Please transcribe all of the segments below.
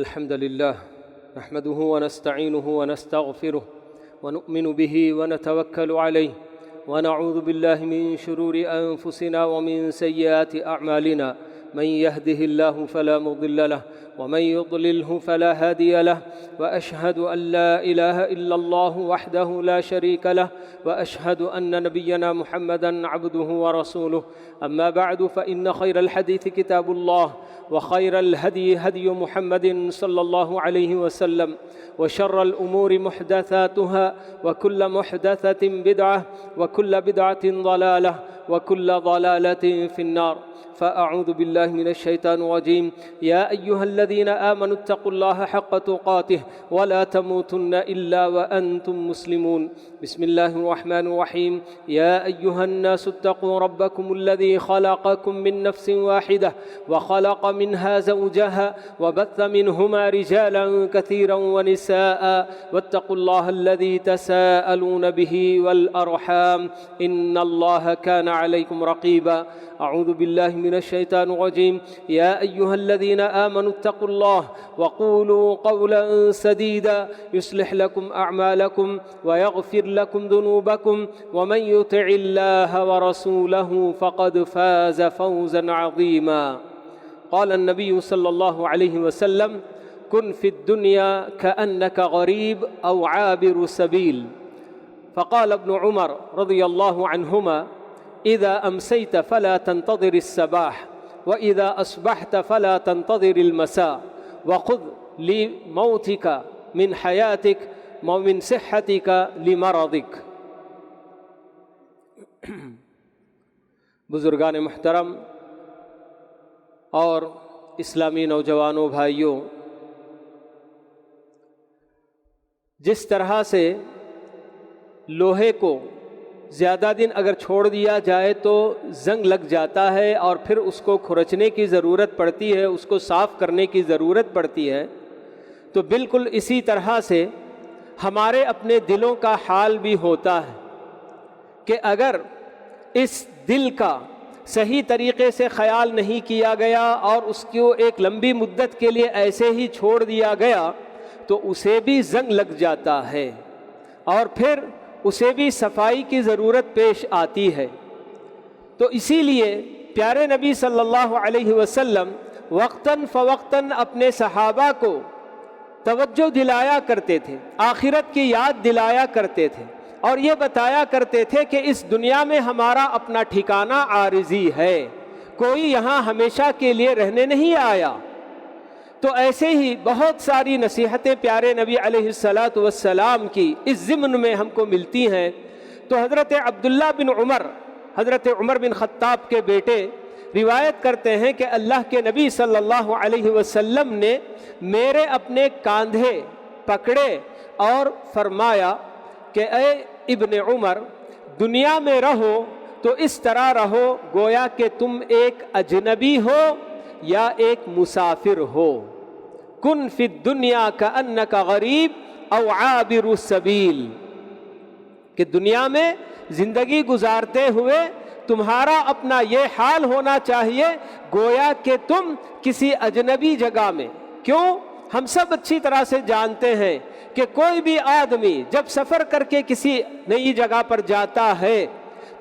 الحمد لله نحمده ونستعينه ونستغفره ونؤمن به ونتوكل عليه ونعوذ بالله من شرور أنفسنا ومن سيئات أعمالنا من يهده الله فلا مضل له ومن يضلله فلا هادي له وأشهد أن لا إله إلا الله وحده لا شريك له وأشهد أن نبينا محمدًا عبده ورسوله أما بعد فإن خير الحديث كتاب الله وخير الهدي هدي محمد صلى الله عليه وسلم وشر الأمور محدثاتها وكل محدثة بدعة وكل بدعة ضلالة وكل ضلالة في النار فأعوذ بالله من الشيطان الرجيم يا أيها الذين آمنوا اتقوا الله حق تقاته ولا تموتن إلا وأنتم مسلمون بسم الله الرحمن الرحيم يا أيها الناس اتقوا ربكم الذي خلقكم من نفس واحدة وخلق منها زوجها وبث منهما رجالا كثيرا ونساء واتقوا الله الذي تساءلون به والأرحام إن الله كان عليكم رقيبا أعوذ بالله من الشيطان الرجيم يا أيها الذين آمنوا اتقوا الله وقولوا قولا سديدا يصلح لكم أعمالكم ويغفر لكم ذنوبكم ومن يطع الله ورسوله فقد فاز فوزا عظيما قال النبي صلى الله عليه وسلم كن في الدنيا كأنك غريب أو عابر سبيل فقال ابن عمر رضي الله عنهما إذا أمسيت فلا تنتظر الصباح وإذا أصبحت فلا تنتظر المساء وخذ لموتك من حياتك ومن صحتك لمرضك. بزرگان محترم اور اسلامی نوجوانوں بھائیوں، جس طرح سے لوہے کو زیادہ دن اگر چھوڑ دیا جائے تو زنگ لگ جاتا ہے اور پھر اس کو کھرچنے کی ضرورت پڑتی ہے، اس کو صاف کرنے کی ضرورت پڑتی ہے، تو بالکل اسی طرح سے ہمارے اپنے دلوں کا حال بھی ہوتا ہے کہ اگر اس دل کا صحیح طریقے سے خیال نہیں کیا گیا اور اس کو ایک لمبی مدت کے لیے ایسے ہی چھوڑ دیا گیا تو اسے بھی زنگ لگ جاتا ہے اور پھر اسے بھی صفائی کی ضرورت پیش آتی ہے. تو اسی لیے پیارے نبی صلی اللہ علیہ وسلم وقتاً فوقتاً اپنے صحابہ کو توجہ دلایا کرتے تھے، آخرت کی یاد دلایا کرتے تھے اور یہ بتایا کرتے تھے کہ اس دنیا میں ہمارا اپنا ٹھکانہ عارضی ہے، کوئی یہاں ہمیشہ کے لیے رہنے نہیں آیا. تو ایسے ہی بہت ساری نصیحتیں پیارے نبی علیہ السلام کی اس ضمن میں ہم کو ملتی ہیں. تو حضرت عبداللہ بن عمر، حضرت عمر بن خطاب کے بیٹے روایت کرتے ہیں کہ اللہ کے نبی صلی اللہ علیہ وسلم نے میرے اپنے کاندھے پکڑے اور فرمایا کہ اے ابن عمر، دنیا میں رہو تو اس طرح رہو گویا کہ تم ایک اجنبی ہو یا ایک مسافر ہو. کن فی الدنیا کأنک غریب او عابر السبیل، کہ دنیا میں زندگی گزارتے ہوئے تمہارا اپنا یہ حال ہونا چاہیے گویا کہ تم کسی اجنبی جگہ میں. کیوں؟ ہم سب اچھی طرح سے جانتے ہیں کہ کوئی بھی آدمی جب سفر کر کے کسی نئی جگہ پر جاتا ہے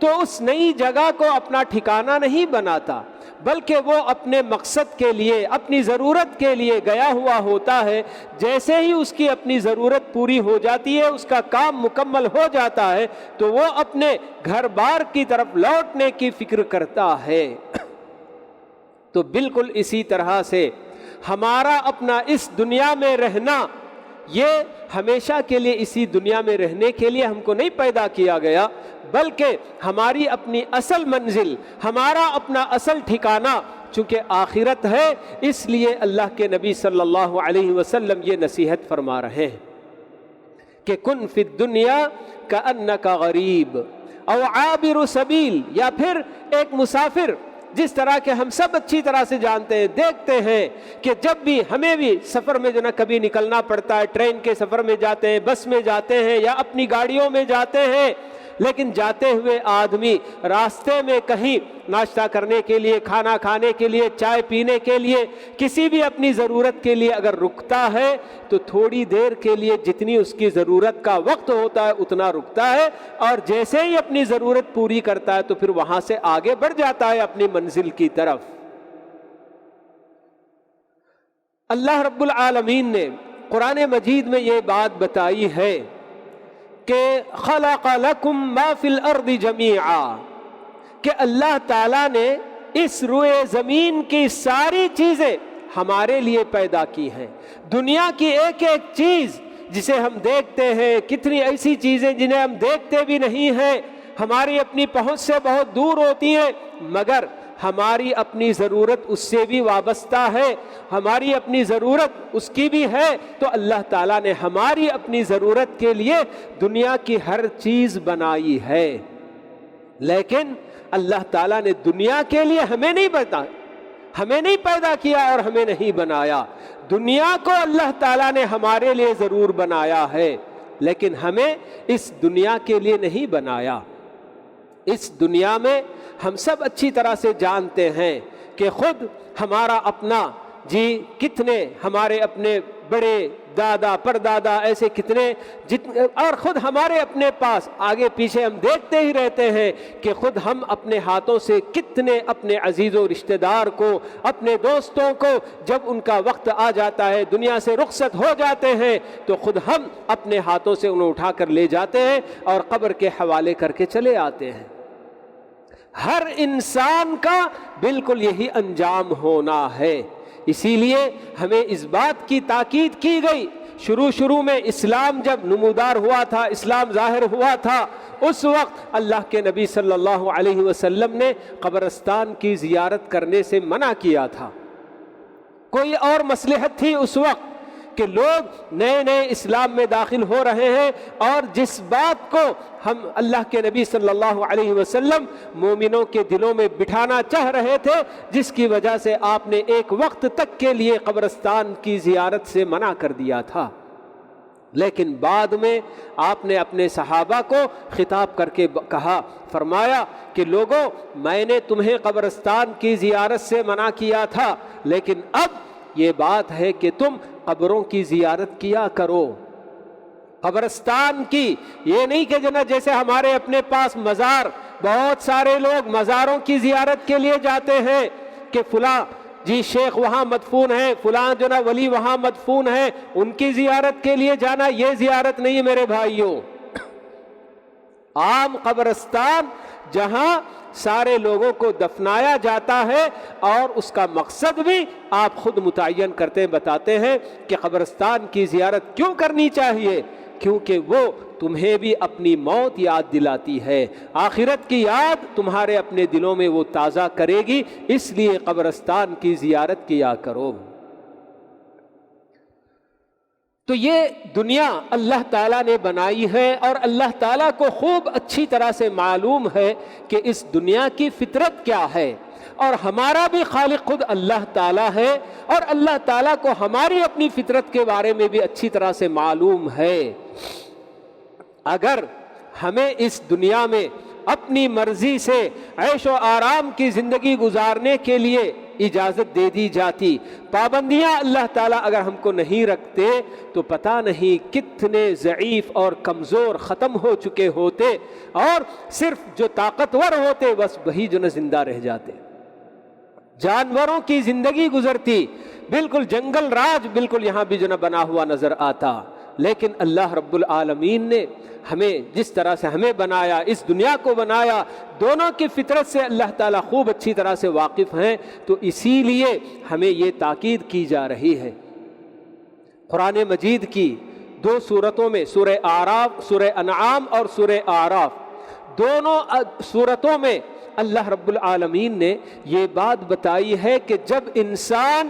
تو اس نئی جگہ کو اپنا ٹھکانہ نہیں بناتا، بلکہ وہ اپنے مقصد کے لیے، اپنی ضرورت کے لیے گیا ہوا ہوتا ہے. جیسے ہی اس کی اپنی ضرورت پوری ہو جاتی ہے، اس کا کام مکمل ہو جاتا ہے تو وہ اپنے گھر بار کی طرف لوٹنے کی فکر کرتا ہے. تو بالکل اسی طرح سے ہمارا اپنا اس دنیا میں رہنا، یہ ہمیشہ کے لیے اسی دنیا میں رہنے کے لیے ہم کو نہیں پیدا کیا گیا، بلکہ ہماری اپنی اصل منزل، ہمارا اپنا اصل ٹھکانہ چونکہ آخرت ہے، اس لیے اللہ کے نبی صلی اللہ علیہ وسلم یہ نصیحت فرما رہے ہیں کہ کن فی الدنیا کأنک غریب او عابر سبیل، یا پھر ایک مسافر. جس طرح کہ ہم سب اچھی طرح سے جانتے ہیں، دیکھتے ہیں کہ جب بھی ہمیں بھی سفر میں جو نا کبھی نکلنا پڑتا ہے، ٹرین کے سفر میں جاتے ہیں، بس میں جاتے ہیں یا اپنی گاڑیوں میں جاتے ہیں، لیکن جاتے ہوئے آدمی راستے میں کہیں ناشتہ کرنے کے لیے، کھانا کھانے کے لیے، چائے پینے کے لیے، کسی بھی اپنی ضرورت کے لیے اگر رکتا ہے تو تھوڑی دیر کے لیے جتنی اس کی ضرورت کا وقت ہوتا ہے اتنا رکتا ہے، اور جیسے ہی اپنی ضرورت پوری کرتا ہے تو پھر وہاں سے آگے بڑھ جاتا ہے اپنی منزل کی طرف۔ اللہ رب العالمین نے قرآن مجید میں یہ بات بتائی ہے کہ خلق لکم ما فی الارض جمیعا، کہ اللہ تعالیٰ نے اس روئے زمین کی ساری چیزیں ہمارے لیے پیدا کی ہیں۔ دنیا کی ایک ایک چیز جسے ہم دیکھتے ہیں، کتنی ایسی چیزیں جنہیں ہم دیکھتے بھی نہیں ہیں، ہماری اپنی پہنچ سے بہت دور ہوتی ہیں، مگر ہماری اپنی ضرورت اس سے بھی وابستہ ہے، ہماری اپنی ضرورت اس کی بھی ہے۔ تو اللہ تعالیٰ نے ہماری اپنی ضرورت کے لیے دنیا کی ہر چیز بنائی ہے، لیکن اللہ تعالیٰ نے دنیا کے لیے ہمیں نہیں پیدا کیا اور ہمیں نہیں بنایا۔ دنیا کو اللہ تعالیٰ نے ہمارے لیے ضرور بنایا ہے، لیکن ہمیں اس دنیا کے لیے نہیں بنایا۔ اس دنیا میں ہم سب اچھی طرح سے جانتے ہیں کہ خود ہمارا اپنا کتنے ہمارے اپنے بڑے دادا پردادا ایسے کتنے اور خود ہمارے اپنے پاس آگے پیچھے ہم دیکھتے ہی رہتے ہیں کہ خود ہم اپنے ہاتھوں سے کتنے اپنے عزیز و رشتہ دار کو، اپنے دوستوں کو جب ان کا وقت آ جاتا ہے، دنیا سے رخصت ہو جاتے ہیں، تو خود ہم اپنے ہاتھوں سے انہیں اٹھا کر لے جاتے ہیں اور قبر کے حوالے کر کے چلے آتے ہیں۔ ہر انسان کا بالکل یہی انجام ہونا ہے۔ اسی لیے ہمیں اس بات کی تاکید کی گئی، شروع میں اسلام جب نمودار ہوا تھا، اسلام ظاہر ہوا تھا، اس وقت اللہ کے نبی صلی اللہ علیہ وسلم نے قبرستان کی زیارت کرنے سے منع کیا تھا۔ کوئی اور مصلحت تھی اس وقت کہ لوگ نئے اسلام میں داخل ہو رہے ہیں، اور جس بات کو ہم اللہ کے نبی صلی اللہ علیہ وسلم مومنوں کے دلوں میں بٹھانا چاہ رہے تھے، جس کی وجہ سے آپ نے ایک وقت تک کے لیے قبرستان کی زیارت سے منع کر دیا تھا، لیکن بعد میں آپ نے اپنے صحابہ کو خطاب کر کے کہا، فرمایا کہ لوگوں، میں نے تمہیں قبرستان کی زیارت سے منع کیا تھا، لیکن اب یہ بات ہے کہ تم قبروں کی زیارت کیا کرو۔ قبرستان کی، یہ نہیں کہ جیسے ہمارے اپنے پاس مزار، بہت سارے لوگ مزاروں کی زیارت کے لیے جاتے ہیں کہ فلاں شیخ وہاں مدفون ہے، فلاں ولی وہاں مدفون ہے، ان کی زیارت کے لیے جانا، یہ زیارت نہیں میرے بھائیوں۔ عام قبرستان جہاں سارے لوگوں کو دفنایا جاتا ہے، اور اس کا مقصد بھی آپ خود متعین کرتے بتاتے ہیں کہ قبرستان کی زیارت کیوں کرنی چاہیے، کیونکہ وہ تمہیں بھی اپنی موت یاد دلاتی ہے، آخرت کی یاد تمہارے اپنے دلوں میں وہ تازہ کرے گی، اس لیے قبرستان کی زیارت کیا کرو۔ تو یہ دنیا اللہ تعالیٰ نے بنائی ہے، اور اللہ تعالیٰ کو خوب اچھی طرح سے معلوم ہے کہ اس دنیا کی فطرت کیا ہے، اور ہمارا بھی خالق خود اللہ تعالیٰ ہے، اور اللہ تعالیٰ کو ہماری اپنی فطرت کے بارے میں بھی اچھی طرح سے معلوم ہے۔ اگر ہمیں اس دنیا میں اپنی مرضی سے عیش و آرام کی زندگی گزارنے کے لیے اجازت دے دی جاتی، پابندیاں اللہ تعالیٰ اگر ہم کو نہیں رکھتے، تو پتہ نہیں کتنے ضعیف اور کمزور ختم ہو چکے ہوتے، اور صرف جو طاقتور ہوتے بس وہی زندہ رہ جاتے۔ جانوروں کی زندگی گزرتی، بالکل جنگل راج بالکل یہاں بھی بنا ہوا نظر آتا، لیکن اللہ رب العالمین نے ہمیں جس طرح سے ہمیں بنایا، اس دنیا کو بنایا، دونوں کی فطرت سے اللہ تعالیٰ خوب اچھی طرح سے واقف ہیں، تو اسی لیے ہمیں یہ تاکید کی جا رہی ہے۔ قرآن مجید کی 2 سورتوں میں، سورہ اعراف، سورہ انعام اور سورہ اعراف، دونوں سورتوں میں اللہ رب العالمین نے یہ بات بتائی ہے کہ جب انسان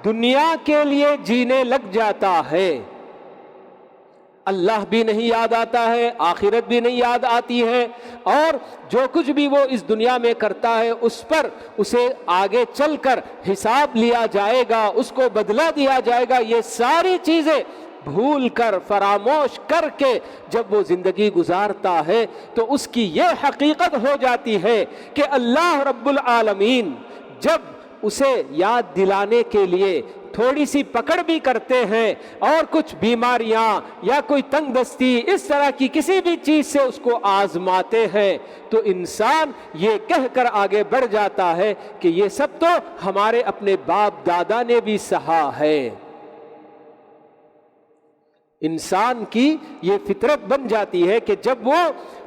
دنیا کے لیے جینے لگ جاتا ہے، اللہ بھی نہیں یاد آتا ہے، آخرت بھی نہیں یاد آتی ہے، اور جو کچھ بھی وہ اس دنیا میں کرتا ہے اس پر اسے آگے چل کر حساب لیا جائے گا، اس کو بدلہ دیا جائے گا۔ یہ ساری چیزیں بھول کر فراموش کر کے جب وہ زندگی گزارتا ہے تو اس کی یہ حقیقت ہو جاتی ہے کہ اللہ رب العالمین جب اسے یاد دلانے کے لیے تھوڑی سی پکڑ بھی کرتے ہیں اور کچھ بیماریاں یا کوئی تنگ دستی اس طرح کی کسی بھی چیز سے اس کو آزماتے ہیں تو انسان یہ کہہ کر آگے بڑھ جاتا ہے کہ یہ سب تو ہمارے اپنے باپ دادا نے بھی سہا ہے۔ انسان کی یہ فطرت بن جاتی ہے کہ جب وہ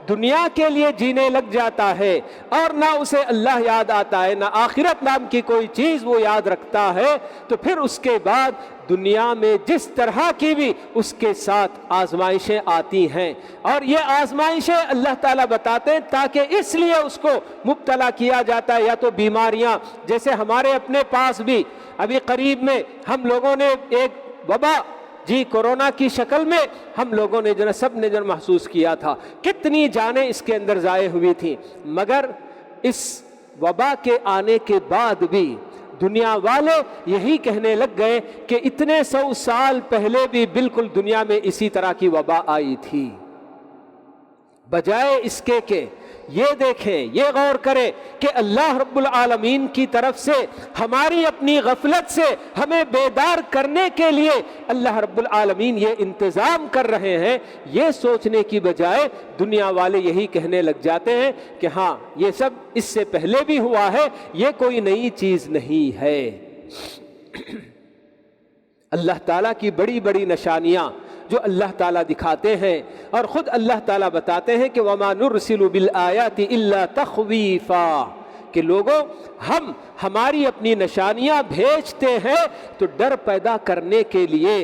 دنیا کے لیے جینے لگ جاتا ہے اور نہ اسے اللہ یاد آتا ہے، نہ آخرت نام کی کوئی چیز وہ یاد رکھتا ہے، تو پھر اس کے بعد دنیا میں جس طرح کی بھی اس کے ساتھ آزمائشیں آتی ہیں، اور یہ آزمائشیں اللہ تعالیٰ بتاتے ہیں تاکہ اس لیے اس کو مبتلا کیا جاتا ہے، یا تو بیماریاں، جیسے ہمارے اپنے پاس بھی ابھی قریب میں ہم لوگوں نے ایک وبا کورونا کی شکل میں ہم لوگوں نے سب نے محسوس کیا تھا، کتنی جانیں اس کے اندر ضائع ہوئی تھیں، مگر اس وبا کے آنے کے بعد بھی دنیا والے یہی کہنے لگ گئے کہ اتنے 100 سال پہلے بھی بالکل دنیا میں اسی طرح کی وبا آئی تھی، بجائے اس کے کہ یہ دیکھیں، یہ غور کریں کہ اللہ رب العالمین کی طرف سے ہماری اپنی غفلت سے ہمیں بیدار کرنے کے لیے اللہ رب العالمین یہ انتظام کر رہے ہیں، یہ سوچنے کی بجائے دنیا والے یہی کہنے لگ جاتے ہیں کہ ہاں یہ سب اس سے پہلے بھی ہوا ہے، یہ کوئی نئی چیز نہیں ہے۔ اللہ تعالیٰ کی بڑی بڑی نشانیاں جو اللہ تعالیٰ دکھاتے ہیں، اور خود اللہ تعالیٰ بتاتے ہیں کہ وَمَا نُرْسِلُ بِالْآيَاتِ إِلَّا تَخْوِيفًا، کہ لوگوں ہم ہماری اپنی نشانیاں بھیجتے ہیں تو ڈر پیدا کرنے کے لیے،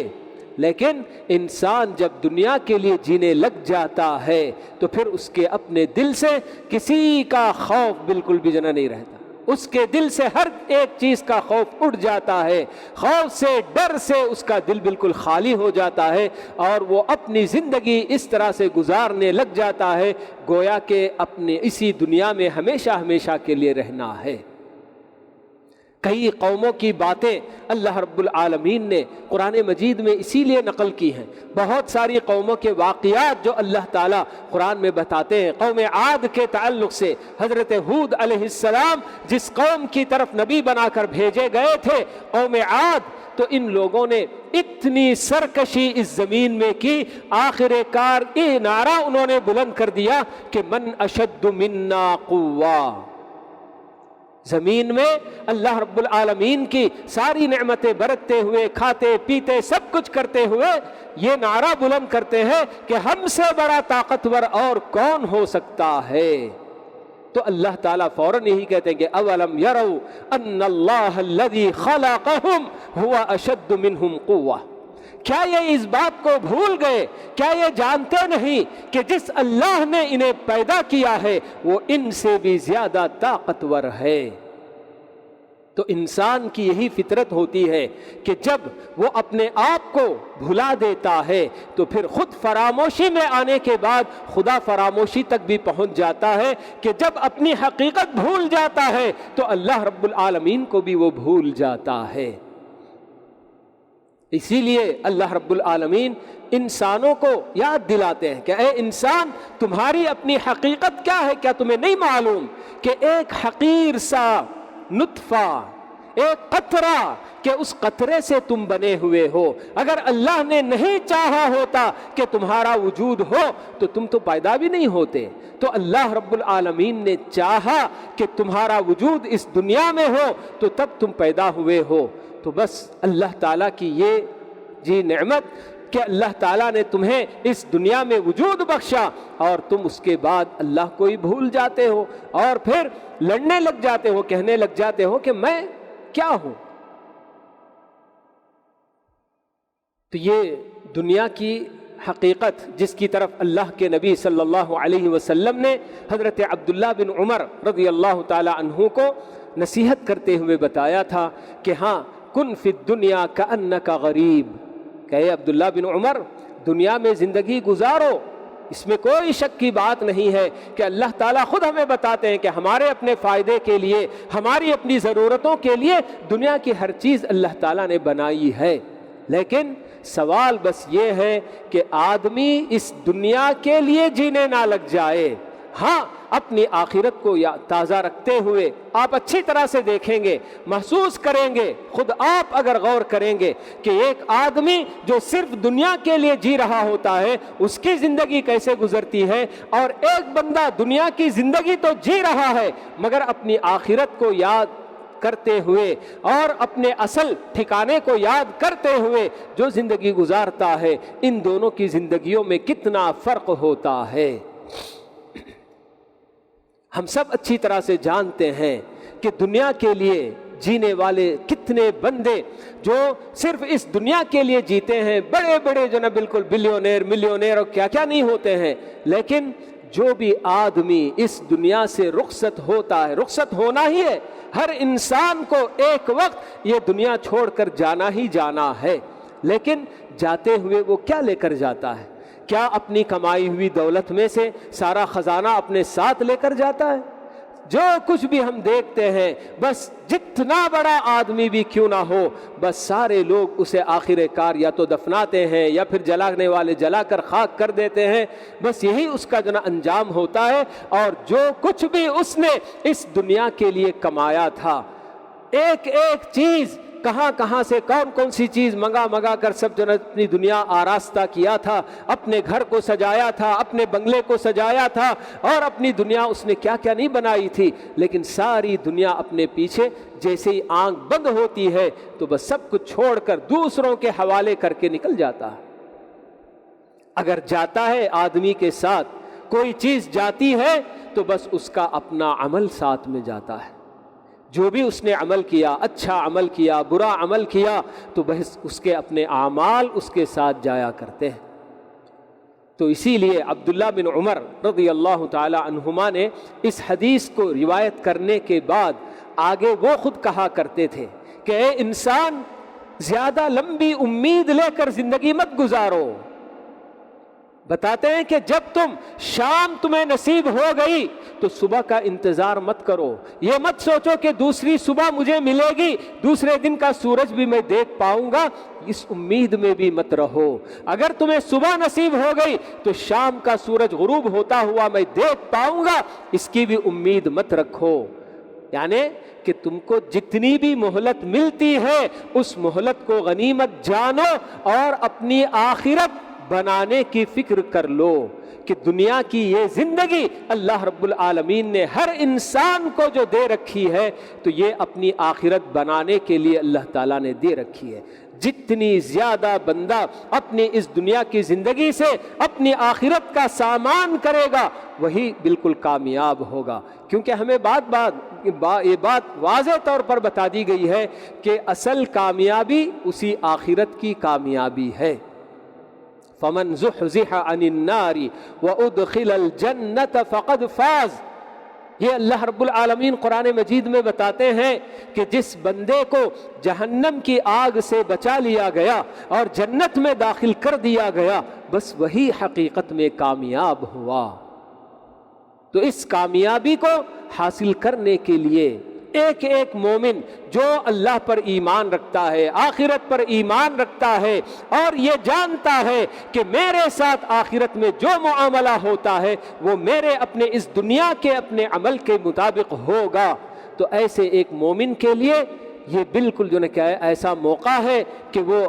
لیکن انسان جب دنیا کے لیے جینے لگ جاتا ہے تو پھر اس کے اپنے دل سے کسی کا خوف بالکل بھی جنا نہیں رہتا، اس کے دل سے ہر ایک چیز کا خوف اٹھ جاتا ہے، خوف سے ڈر سے اس کا دل بالکل خالی ہو جاتا ہے، اور وہ اپنی زندگی اس طرح سے گزارنے لگ جاتا ہے گویا کہ اپنے اسی دنیا میں ہمیشہ ہمیشہ کے لیے رہنا ہے۔ کئی قوموں کی باتیں اللہ رب العالمین نے قرآن مجید میں اسی لیے نقل کی ہیں، بہت ساری قوموں کے واقعات جو اللہ تعالیٰ قرآن میں بتاتے ہیں۔ قوم عاد کے تعلق سے حضرت ہود علیہ السلام جس قوم کی طرف نبی بنا کر بھیجے گئے تھے، قوم عاد، تو ان لوگوں نے اتنی سرکشی اس زمین میں کی، آخر کار یہ نعرہ انہوں نے بلند کر دیا کہ من اشد منا قوہ، زمین میں اللہ رب العالمین کی ساری نعمتیں برتتے ہوئے، کھاتے پیتے سب کچھ کرتے ہوئے یہ نعرہ بلند کرتے ہیں کہ ہم سے بڑا طاقتور اور کون ہو سکتا ہے۔ تو اللہ تعالیٰ فوراً یہی کہتے ہیں کہ اولم یروا ان اللہ الذی خلقہم هو اشد منہم قوہ، کیا یہ اس بات کو بھول گئے، کیا یہ جانتے نہیں کہ جس اللہ نے انہیں پیدا کیا ہے وہ ان سے بھی زیادہ طاقتور ہے۔ تو انسان کی یہی فطرت ہوتی ہے کہ جب وہ اپنے آپ کو بھلا دیتا ہے تو پھر خود فراموشی میں آنے کے بعد خدا فراموشی تک بھی پہنچ جاتا ہے کہ جب اپنی حقیقت بھول جاتا ہے تو اللہ رب العالمین کو بھی وہ بھول جاتا ہے۔ اسی لیے اللہ رب العالمین انسانوں کو یاد دلاتے ہیں کہ اے انسان، تمہاری اپنی حقیقت کیا ہے؟ کیا تمہیں نہیں معلوم کہ ایک حقیر سا نطفہ، ایک قطرہ، کہ اس قطرے سے تم بنے ہوئے ہو، اگر اللہ نے نہیں چاہا ہوتا کہ تمہارا وجود ہو تو تم تو پیدا بھی نہیں ہوتے، تو اللہ رب العالمین نے چاہا کہ تمہارا وجود اس دنیا میں ہو تو تب تم پیدا ہوئے ہو۔ تو بس اللہ تعالیٰ کی یہ نعمت کہ اللہ تعالیٰ نے تمہیں اس دنیا میں وجود بخشا، اور تم اس کے بعد اللہ کو ہی بھول جاتے ہو اور پھر لڑنے لگ جاتے ہو، کہنے لگ جاتے ہو کہ میں کیا ہوں۔ تو یہ دنیا کی حقیقت جس کی طرف اللہ کے نبی صلی اللہ علیہ وسلم نے حضرت عبداللہ بن عمر رضی اللہ تعالی عنہ کو نصیحت کرتے ہوئے بتایا تھا کہ ہاں کن فی الدنیا کأنک غریب، کہ اے عبداللہ بن عمر، دنیا میں زندگی گزارو، اس میں کوئی شک کی بات نہیں ہے کہ اللہ تعالیٰ خود ہمیں بتاتے ہیں کہ ہمارے اپنے فائدے کے لیے، ہماری اپنی ضرورتوں کے لیے دنیا کی ہر چیز اللہ تعالیٰ نے بنائی ہے، لیکن سوال بس یہ ہے کہ آدمی اس دنیا کے لیے جینے نہ لگ جائے. ہاں اپنی آخرت کو تازہ رکھتے ہوئے آپ اچھی طرح سے دیکھیں گے, محسوس کریں گے, خود آپ اگر غور کریں گے کہ ایک آدمی جو صرف دنیا کے لیے جی رہا ہوتا ہے اس کی زندگی کیسے گزرتی ہے, اور ایک بندہ دنیا کی زندگی تو جی رہا ہے مگر اپنی آخرت کو یاد کرتے ہوئے اور اپنے اصل ٹھکانے کو یاد کرتے ہوئے جو زندگی گزارتا ہے, ان دونوں کی زندگیوں میں کتنا فرق ہوتا ہے. ہم سب اچھی طرح سے جانتے ہیں کہ دنیا کے لیے جینے والے کتنے بندے جو صرف اس دنیا کے لیے جیتے ہیں, بڑے بڑے جو نا بالکل بلیونیر ملیونیر اور کیا کیا نہیں ہوتے ہیں, لیکن جو بھی آدمی اس دنیا سے رخصت ہوتا ہے, رخصت ہونا ہی ہے, ہر انسان کو ایک وقت یہ دنیا چھوڑ کر جانا ہی جانا ہے, لیکن جاتے ہوئے وہ کیا لے کر جاتا ہے؟ کیا اپنی کمائی ہوئی دولت میں سے سارا خزانہ اپنے ساتھ لے کر جاتا ہے؟ جو کچھ بھی ہم دیکھتے ہیں, بس جتنا بڑا آدمی بھی کیوں نہ ہو, بس سارے لوگ اسے آخر کار یا تو دفناتے ہیں یا پھر جلانے والے جلا کر خاک کر دیتے ہیں, بس یہی اس کا جو نا انجام ہوتا ہے. اور جو کچھ بھی اس نے اس دنیا کے لیے کمایا تھا, ایک ایک چیز کہاں کہاں سے کون کون سی چیز منگا کر سب جو اپنی دنیا آراستہ کیا تھا, اپنے گھر کو سجایا تھا, اپنے بنگلے کو سجایا تھا, اور اپنی دنیا اس نے کیا کیا نہیں بنائی تھی, لیکن ساری دنیا اپنے پیچھے جیسے ہی آنکھ بند ہوتی ہے تو بس سب کچھ چھوڑ کر دوسروں کے حوالے کر کے نکل جاتا ہے. اگر جاتا ہے آدمی کے ساتھ کوئی چیز جاتی ہے تو بس اس کا اپنا عمل ساتھ میں جاتا ہے. جو بھی اس نے عمل کیا, اچھا عمل کیا, برا عمل کیا, تو بس اس کے اپنے اعمال اس کے ساتھ جایا کرتے ہیں. تو اسی لیے عبداللہ بن عمر رضی اللہ تعالی عنہما نے اس حدیث کو روایت کرنے کے بعد آگے وہ خود کہا کرتے تھے کہ اے انسان, زیادہ لمبی امید لے کر زندگی مت گزارو. بتاتے ہیں کہ جب شام تمہیں نصیب ہو گئی تو صبح کا انتظار مت کرو. یہ مت سوچو کہ دوسری صبح مجھے ملے گی, دوسرے دن کا سورج بھی میں دیکھ پاؤں گا, اس امید میں بھی مت رہو. اگر تمہیں صبح نصیب ہو گئی تو شام کا سورج غروب ہوتا ہوا میں دیکھ پاؤں گا, اس کی بھی امید مت رکھو. یعنی کہ تم کو جتنی بھی مہلت ملتی ہے اس مہلت کو غنیمت جانو اور اپنی آخرت بنانے کی فکر کر لو کہ دنیا کی یہ زندگی اللہ رب العالمین نے ہر انسان کو جو دے رکھی ہے تو یہ اپنی آخرت بنانے کے لیے اللہ تعالیٰ نے دے رکھی ہے. جتنی زیادہ بندہ اپنی اس دنیا کی زندگی سے اپنی آخرت کا سامان کرے گا وہی بالکل کامیاب ہوگا. کیونکہ ہمیں یہ بات واضح طور پر بتا دی گئی ہے کہ اصل کامیابی اسی آخرت کی کامیابی ہے. فمن زحزح عن النار وادخل الجنة فقد فاز. یہ اللہ رب العالمین قرآن مجید میں بتاتے ہیں کہ جس بندے کو جہنم کی آگ سے بچا لیا گیا اور جنت میں داخل کر دیا گیا, بس وہی حقیقت میں کامیاب ہوا. تو اس کامیابی کو حاصل کرنے کے لیے ایک ایک مومن جو اللہ پر ایمان رکھتا ہے, آخرت پر ایمان رکھتا ہے اور یہ جانتا ہے کہ میرے ساتھ آخرت میں جو معاملہ ہوتا ہے وہ میرے اپنے اس دنیا کے اپنے عمل کے مطابق ہوگا, تو ایسے ایک مومن کے لیے یہ بالکل جو کیا ہے ایسا موقع ہے کہ وہ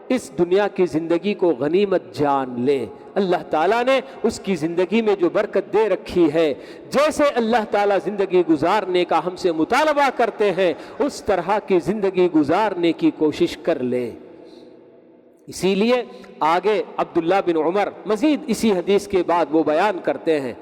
اس دنیا کی زندگی کو غنیمت جان لے. اللہ تعالیٰ نے اس کی زندگی میں جو برکت دے رکھی ہے, جیسے اللہ تعالیٰ زندگی گزارنے کا ہم سے مطالبہ کرتے ہیں اس طرح کی زندگی گزارنے کی کوشش کر لے. اسی لیے آگے عبداللہ بن عمر مزید اسی حدیث کے بعد وہ بیان کرتے ہیں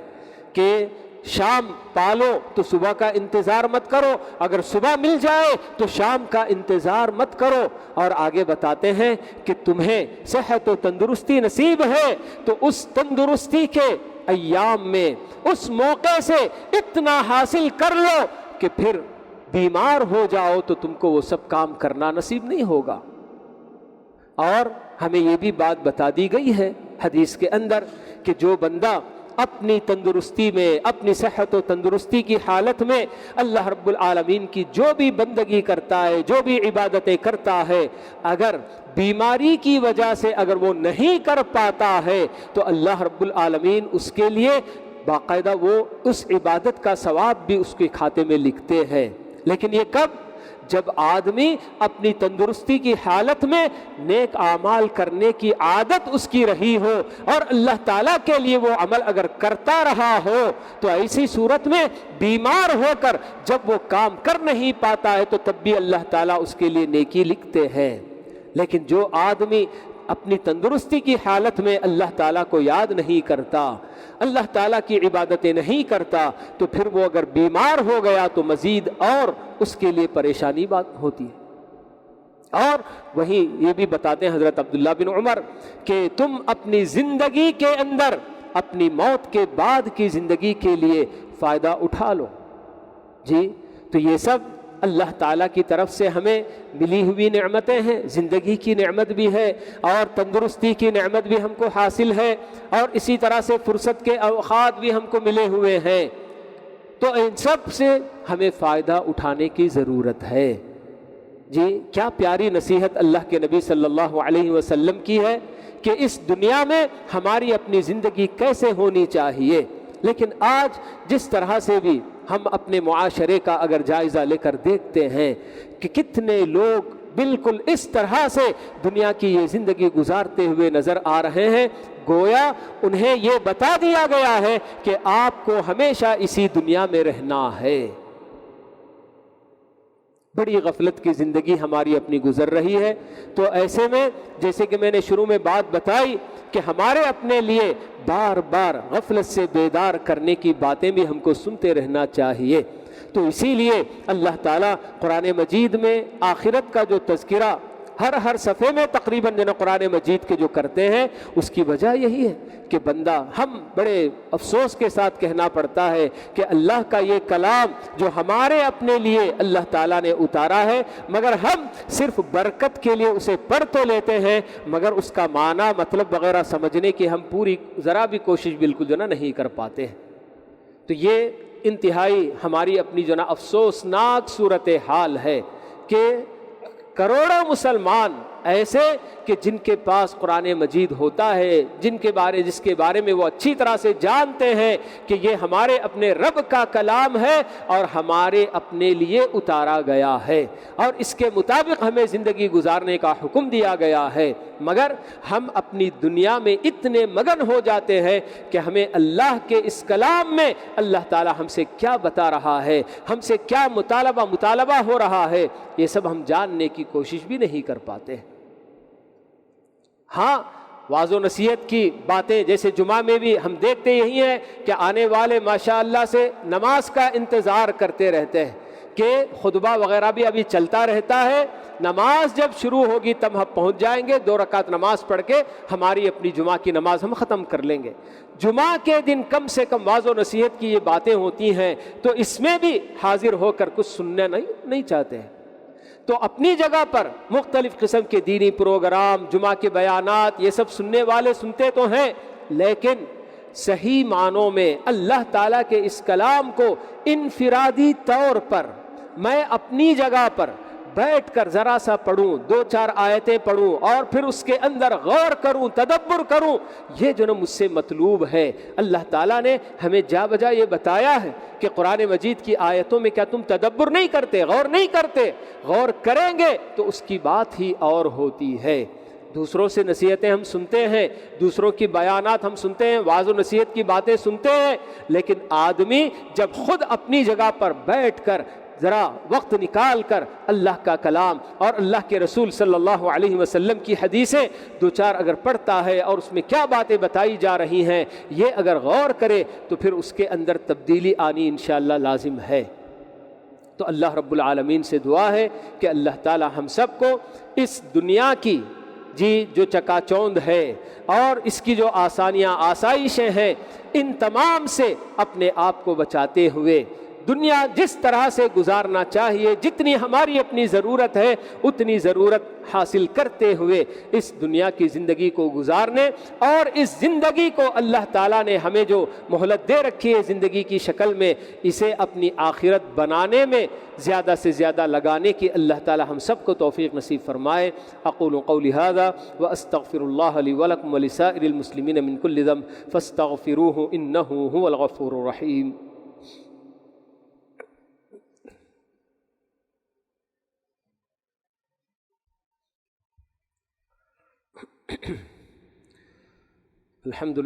کہ شام پالو تو صبح کا انتظار مت کرو, اگر صبح مل جائے تو شام کا انتظار مت کرو. اور آگے بتاتے ہیں کہ تمہیں صحت و تندرستی نصیب ہے تو اس تندرستی کے ایام میں اس موقع سے اتنا حاصل کر لو کہ پھر بیمار ہو جاؤ تو تم کو وہ سب کام کرنا نصیب نہیں ہوگا. اور ہمیں یہ بھی بات بتا دی گئی ہے حدیث کے اندر کہ جو بندہ اپنی تندرستی میں، اپنی صحت و تندرستی کی حالت میں اللہ رب العالمین کی جو بھی بندگی کرتا ہے، جو بھی عبادتیں کرتا ہے، اگر بیماری کی وجہ سے اگر وہ نہیں کر پاتا ہے تو اللہ رب العالمین اس کے لیے باقاعدہ وہ اس عبادت کا ثواب بھی اس کے کھاتے میں لکھتے ہیں۔ لیکن یہ کب؟ جب آدمی اپنی تندرستی کی حالت میں نیک اعمال کرنے کی عادت اس کی رہی ہو اور اللہ تعالیٰ کے لیے وہ عمل اگر کرتا رہا ہو، تو ایسی صورت میں بیمار ہو کر جب وہ کام کر نہیں پاتا ہے تو تب بھی اللہ تعالیٰ اس کے لیے نیکی لکھتے ہیں۔ لیکن جو آدمی اپنی تندرستی کی حالت میں اللہ تعالیٰ کو یاد نہیں کرتا، اللہ تعالیٰ کی عبادتیں نہیں کرتا، تو پھر وہ اگر بیمار ہو گیا تو مزید اور اس کے لیے پریشانی بات ہوتی ہے۔ اور وہیں یہ بھی بتاتے ہیں حضرت عبداللہ بن عمر کہ تم اپنی زندگی کے اندر اپنی موت کے بعد کی زندگی کے لیے فائدہ اٹھا لو۔ جی تو یہ سب اللہ تعالیٰ کی طرف سے ہمیں ملی ہوئی نعمتیں ہیں، زندگی کی نعمت بھی ہے اور تندرستی کی نعمت بھی ہم کو حاصل ہے، اور اسی طرح سے فرصت کے اوقات بھی ہم کو ملے ہوئے ہیں۔ تو ان سب سے ہمیں فائدہ اٹھانے کی ضرورت ہے۔ جی کیا پیاری نصیحت اللہ کے نبی صلی اللہ علیہ وسلم کی ہے کہ اس دنیا میں ہماری اپنی زندگی کیسے ہونی چاہیے۔ لیکن آج جس طرح سے بھی ہم اپنے معاشرے کا اگر جائزہ لے کر دیکھتے ہیں کہ کتنے لوگ بالکل اس طرح سے دنیا کی یہ زندگی گزارتے ہوئے نظر آ رہے ہیں، گویا انہیں یہ بتا دیا گیا ہے کہ آپ کو ہمیشہ اسی دنیا میں رہنا ہے۔ بڑی غفلت کی زندگی ہماری اپنی گزر رہی ہے۔ تو ایسے میں جیسے کہ میں نے شروع میں بات بتائی کہ ہمارے اپنے لیے بار بار غفلت سے بیدار کرنے کی باتیں بھی ہم کو سنتے رہنا چاہیے۔ تو اسی لیے اللہ تعالیٰ قرآن مجید میں آخرت کا جو تذکرہ ہر صفحے میں تقریباً جو قرآن مجید کے جو کرتے ہیں، اس کی وجہ یہی ہے کہ بندہ، ہم بڑے افسوس کے ساتھ کہنا پڑتا ہے کہ اللہ کا یہ کلام جو ہمارے اپنے لیے اللہ تعالیٰ نے اتارا ہے، مگر ہم صرف برکت کے لیے اسے پڑھ تو لیتے ہیں، مگر اس کا معنی مطلب وغیرہ سمجھنے کی ہم پوری ذرا بھی کوشش بالکل جو نہیں کر پاتے ہیں۔ تو یہ انتہائی ہماری اپنی جو افسوسناک صورتحال ہے کہ کروڑوں مسلمان ایسے کہ جن کے پاس قرآن مجید ہوتا ہے، جس کے بارے میں وہ اچھی طرح سے جانتے ہیں کہ یہ ہمارے اپنے رب کا کلام ہے اور ہمارے اپنے لیے اتارا گیا ہے اور اس کے مطابق ہمیں زندگی گزارنے کا حکم دیا گیا ہے، مگر ہم اپنی دنیا میں اتنے مگن ہو جاتے ہیں کہ ہمیں اللہ کے اس کلام میں اللہ تعالی ہم سے کیا بتا رہا ہے، ہم سے کیا مطالبہ ہو رہا ہے، یہ سب ہم جاننے کی کوشش بھی نہیں کر پاتے۔ ہاں واعظ و نصیحت کی باتیں جیسے جمعہ میں بھی ہم دیکھتے یہی ہیں کہ آنے والے ماشاءاللہ سے نماز کا انتظار کرتے رہتے ہیں کہ خطبہ وغیرہ بھی ابھی چلتا رہتا ہے، نماز جب شروع ہوگی تب ہم پہنچ جائیں گے، 2 رکعت نماز پڑھ کے ہماری اپنی جمعہ کی نماز ہم ختم کر لیں گے۔ جمعہ کے دن کم سے کم واعظ و نصیحت کی یہ باتیں ہوتی ہیں تو اس میں بھی حاضر ہو کر کچھ سننا نہیں چاہتے ہیں۔ تو اپنی جگہ پر مختلف قسم کے دینی پروگرام، جمعہ کے بیانات، یہ سب سننے والے سنتے تو ہیں، لیکن صحیح معنوں میں اللہ تعالیٰ کے اس کلام کو انفرادی طور پر میں اپنی جگہ پر بیٹھ کر ذرا سا پڑھوں، 2-4 آیتیں پڑھوں اور پھر اس کے اندر غور کروں، تدبر کروں، یہ جو مجھ سے مطلوب ہے۔ اللہ تعالیٰ نے ہمیں جا بجا یہ بتایا ہے کہ قرآن مجید کی آیتوں میں کیا تم تدبر نہیں کرتے، غور نہیں کرتے؟ غور کریں گے تو اس کی بات ہی اور ہوتی ہے۔ دوسروں سے نصیحتیں ہم سنتے ہیں، دوسروں کی بیانات ہم سنتے ہیں، واعظ و نصیحت کی باتیں سنتے ہیں، لیکن آدمی جب خود اپنی جگہ پر بیٹھ کر ذرا وقت نکال کر اللہ کا کلام اور اللہ کے رسول صلی اللہ علیہ وسلم کی حدیثیں 2-4 اگر پڑھتا ہے اور اس میں کیا باتیں بتائی جا رہی ہیں یہ اگر غور کرے تو پھر اس کے اندر تبدیلی آنی انشاءاللہ لازم ہے۔ تو اللہ رب العالمین سے دعا ہے کہ اللہ تعالی ہم سب کو اس دنیا کی جو چکا چوند ہے اور اس کی جو آسانیاں آسائشیں ہیں ان تمام سے اپنے آپ کو بچاتے ہوئے دنیا جس طرح سے گزارنا چاہیے، جتنی ہماری اپنی ضرورت ہے اتنی ضرورت حاصل کرتے ہوئے اس دنیا کی زندگی کو گزارنے، اور اس زندگی کو اللہ تعالیٰ نے ہمیں جو مہلت دے رکھی ہے زندگی کی شکل میں، اسے اپنی آخرت بنانے میں زیادہ سے زیادہ لگانے کی اللہ تعالیٰ ہم سب کو توفیق نصیب فرمائے۔ اقول قولی ھذا واستغفر اللہ لی ولکم ولسائر المسلمین من کل ذنب فاستغفروہ انہ ھو الغفور الرحیم۔ الحمد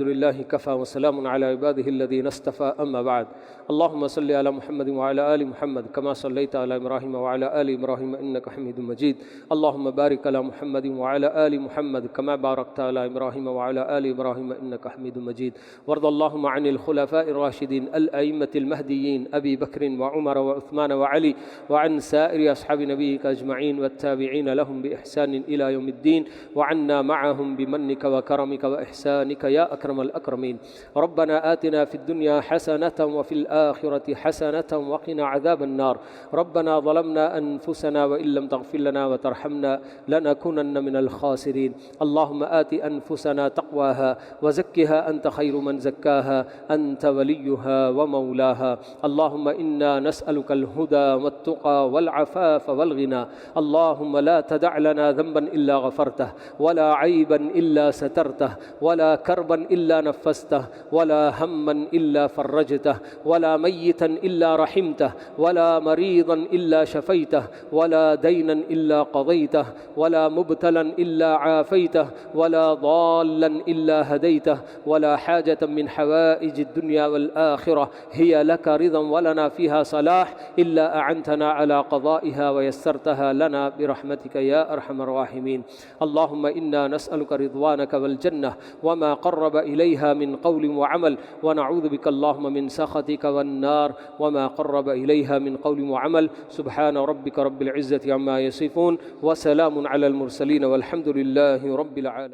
للہ کفا وسلام علی عباده الذین اصطفى اما بعد اللهم صل علی محمد وعلى آل محمد كما صليت على ابراہیم وعلى آل ابراہیم انك حمید مجید اللهم بارک علی محمد وعلى آل محمد كما بارکت علی ابراہیم وعلى آل ابراہیم انك حمید مجید وارض اللهم عن الخلفاء الراشدین الائمة المہدیین ابی بکر وعمر وعثمان وعلی وعن سائر اصحاب نبیک اجمعین والتابعین لهم بإحسان الى یوم الدین وعنا معهم بمنک وکرمک وإحسانك يا أكرم الأكرمين ربنا آتنا في الدنيا حسنة وفي الآخرة حسنة وقنا عذاب النار ربنا ظلمنا أنفسنا وإن لم تغفر لنا وترحمنا لنكونن من الخاسرين اللهم آت أنفسنا تقواها وزكها أنت خير من زكاها أنت وليها ومولاها اللهم إنا نسألك الهدى والتقى والعفاف والغنى اللهم لا تدع لنا ذنبا إلا غفرته ولا عيبا إلا سترته ولا كربا إلا نفسته ولا هما إلا فرجته ولا ميتا إلا رحمته ولا مريضا إلا شفيته ولا دينا إلا قضيته ولا مبتلا إلا عافيته ولا ضالا إلا هديته ولا حاجة من حوائج الدنيا والآخرة هي لك رضا ولنا فيها صلاح إلا أعنتنا على قضائها ويسرتها لنا برحمتك يا أرحم الراحمين اللهم إنا نسألك رضوانك والجنة وما قرب إليها من قول وعمل ونعوذ بك اللهم من سخطك والنار وما قرب إليها من قول وعمل سبحان ربك رب العزة عما يصفون وسلام على المرسلين والحمد لله رب العالمين۔